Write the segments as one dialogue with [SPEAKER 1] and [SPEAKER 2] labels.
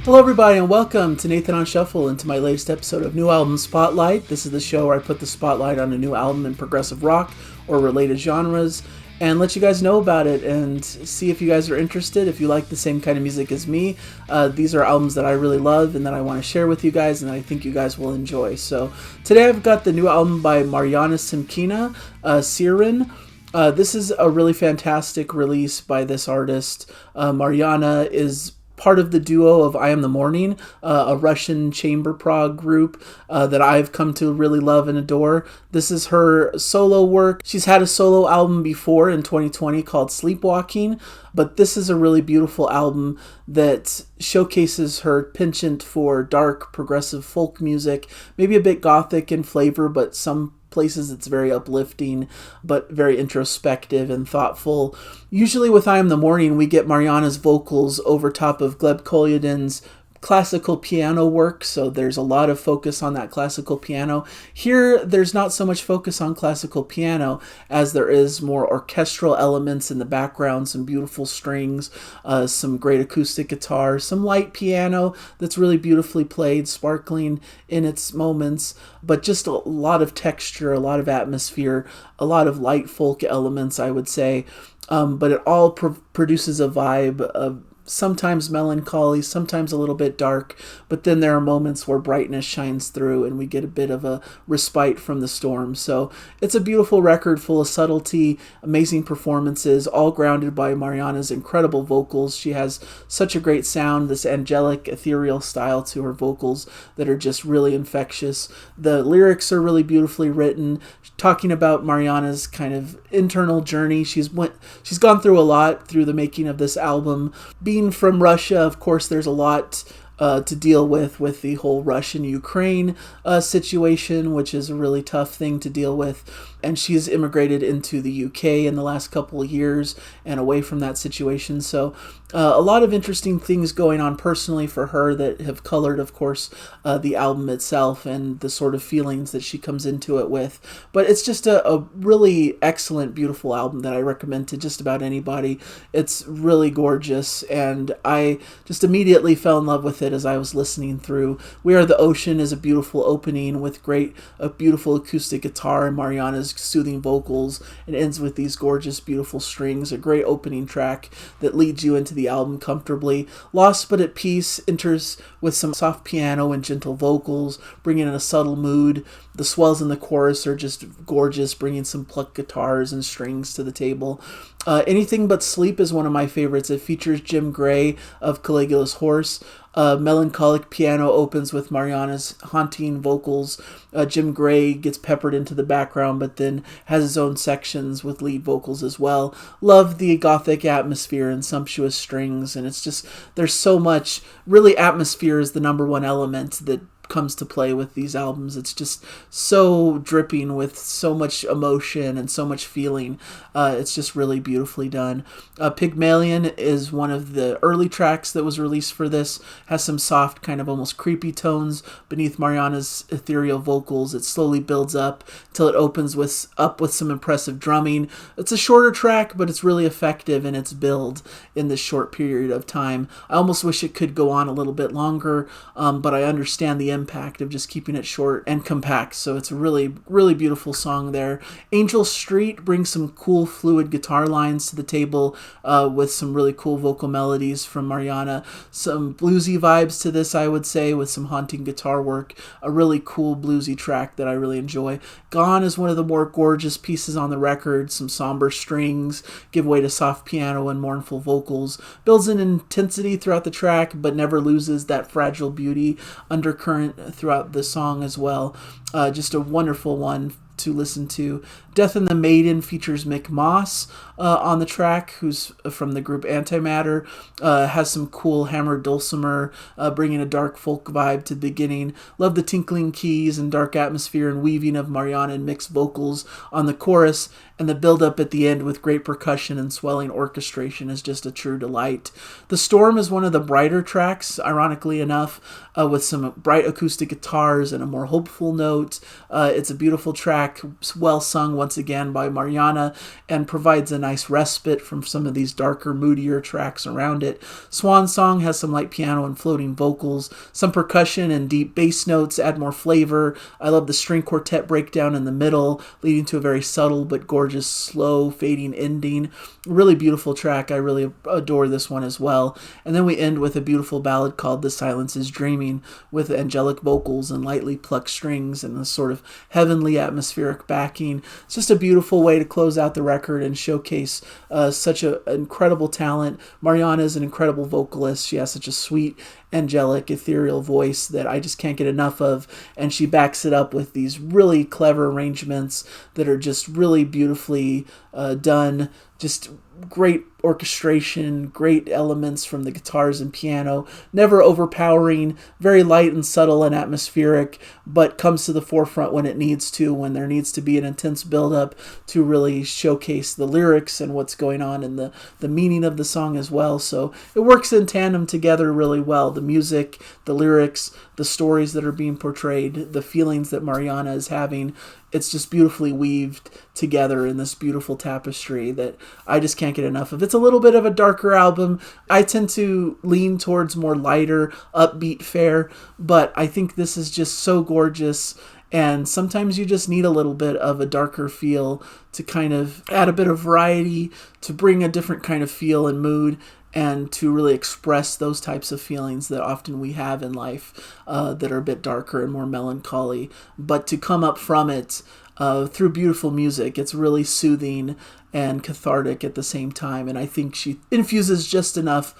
[SPEAKER 1] Hello, everybody, and welcome to Nathan on Shuffle and to my latest episode of New Album Spotlight. This is the show where I put the spotlight on a new album in progressive rock or related genres and let you guys know about it and see if you guys are interested, if you like the same kind of music as me. These are albums that I really love and that I want to share with you guys and I think you guys will enjoy. So today I've got the new album by Marjana Semkina, Sirin. This is a really fantastic release by this artist. Marjana is part of the duo of I Am the Morning, a Russian chamber prog group that I've come to really love and adore. This is her solo work. She's had a solo album before in 2020 called Sleepwalking, but this is a really beautiful album that showcases her penchant for dark, progressive folk music, maybe a bit gothic in flavor, but some places it's very uplifting, but very introspective and thoughtful. Usually with I Am the Morning, we get Marjana's vocals over top of Gleb Kolyadin's classical piano work, so there's a lot of focus on that classical piano. Here, there's not so much focus on classical piano as there is more orchestral elements in the background, some beautiful strings, some great acoustic guitar, some light piano that's really beautifully played, sparkling in its moments, but just a lot of texture, a lot of atmosphere, a lot of light folk elements, I would say, but it all produces a vibe of sometimes melancholy, sometimes a little bit dark, but then there are moments where brightness shines through and we get a bit of a respite from the storm. So it's a beautiful record full of subtlety, amazing performances, all grounded by Marjana's incredible vocals. She has such a great sound, this angelic, ethereal style to her vocals that are just really infectious. The lyrics are really beautifully written, talking about Marjana's kind of internal journey. She's gone through a lot through the making of this album. Being from Russia, of course, there's a lot to deal with the whole Russian-Ukraine situation, which is a really tough thing to deal with. And she's immigrated into the UK in the last couple of years and away from that situation. So a lot of interesting things going on personally for her that have colored, of course, the album itself and the sort of feelings that she comes into it with. But it's just a really excellent, beautiful album that I recommend to just about anybody. It's really gorgeous, and I just immediately fell in love with it as I was listening through. We Are the Ocean is a beautiful opening with a beautiful acoustic guitar and Marjana's soothing vocals, and ends with these gorgeous, beautiful strings. A great opening track that leads you into the album comfortably. Lost But at Peace enters with some soft piano and gentle vocals, bringing in a subtle mood. The swells in the chorus are just gorgeous, bringing some plucked guitars and strings to the table. Anything But Sleep is one of my favorites. It features Jim Gray of Caligula's Horse. Melancholic piano opens with Marjana's haunting vocals. Jim Gray gets peppered into the background, but then has his own sections with lead vocals as well. Love the gothic atmosphere and sumptuous strings, and it's just, there's so much, really atmosphere is the number one element that comes to play with these albums. It's just so dripping with so much emotion and so much feeling. It's just really beautifully done. Pygmalion is one of the early tracks that was released for this. Has some soft, kind of almost creepy tones beneath Marjana's ethereal vocals. It slowly builds up till it opens with some impressive drumming. It's a shorter track, but it's really effective in its build in this short period of time. I almost wish it could go on a little bit longer, but I understand the impact of just keeping it short and compact. So it's a really, really beautiful song there. Angel Street brings some cool fluid guitar lines to the table with some really cool vocal melodies from Marjana. Some bluesy vibes to this, I would say, with some haunting guitar work. A really cool bluesy track that I really enjoy. Gone is one of the more gorgeous pieces on the record. Some somber strings give way to soft piano and mournful vocals. Builds in intensity throughout the track, but never loses that fragile beauty undercurrent throughout the song as well. Just a wonderful one to listen to. Death and the Maiden features Mick Moss on the track, who's from the group Antimatter. Has some cool hammered dulcimer, bringing a dark folk vibe to the beginning. Love the tinkling keys and dark atmosphere and weaving of Marjana and Mick's vocals on the chorus, and the build-up at the end with great percussion and swelling orchestration is just a true delight. The Storm is one of the brighter tracks, ironically enough, with some bright acoustic guitars and a more hopeful note. It's a beautiful track track, well sung once again by Marjana, and provides a nice respite from some of these darker, moodier tracks around it. Swan Song has some light piano and floating vocals, some percussion and deep bass notes add more flavor. I love the string quartet breakdown in the middle, leading to a very subtle but gorgeous, slow, fading ending. Really beautiful track. I really adore this one as well. And then we end with a beautiful ballad called The Silence is Dreaming, with angelic vocals and lightly plucked strings and a sort of heavenly atmospheric backing. It's just a beautiful way to close out the record and showcase such an incredible talent. Marjana is an incredible vocalist. She has such a sweet, angelic, ethereal voice that I just can't get enough of, and she backs it up with these really clever arrangements that are just really beautifully done. Just great orchestration, great elements from the guitars and piano, never overpowering, very light and subtle and atmospheric, but comes to the forefront when it needs to, when there needs to be an intense build-up to really showcase the lyrics and what's going on and the meaning of the song as well. So it works in tandem together really well. The music, the lyrics, the stories that are being portrayed, the feelings that Marjana is having, it's just beautifully weaved together in this beautiful tapestry that I just can't get enough of. It's a little bit of a darker album. I tend to lean towards more lighter, upbeat fare, but I think this is just so gorgeous, and sometimes you just need a little bit of a darker feel to kind of add a bit of variety, to bring a different kind of feel and mood, and to really express those types of feelings that often we have in life that are a bit darker and more melancholy, but to come up from it through beautiful music. It's really soothing and cathartic at the same time, and I think she infuses just enough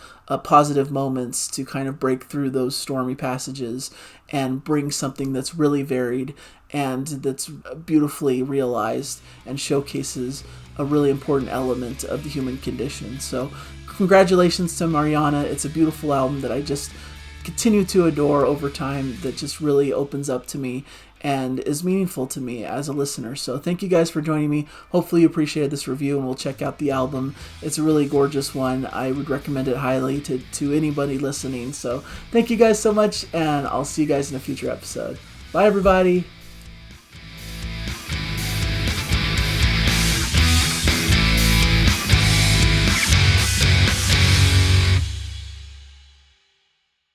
[SPEAKER 1] positive moments to kind of break through those stormy passages and bring something that's really varied and that's beautifully realized and showcases a really important element of the human condition. So congratulations to Marjana. It's a beautiful album that I just continue to adore over time, that just really opens up to me and is meaningful to me as a listener. So thank you guys for joining me. Hopefully you appreciated this review, and we'll check out the album. It's a really gorgeous one. I would recommend it highly to anybody listening. So thank you guys so much, and I'll see you guys in a future episode. Bye, everybody.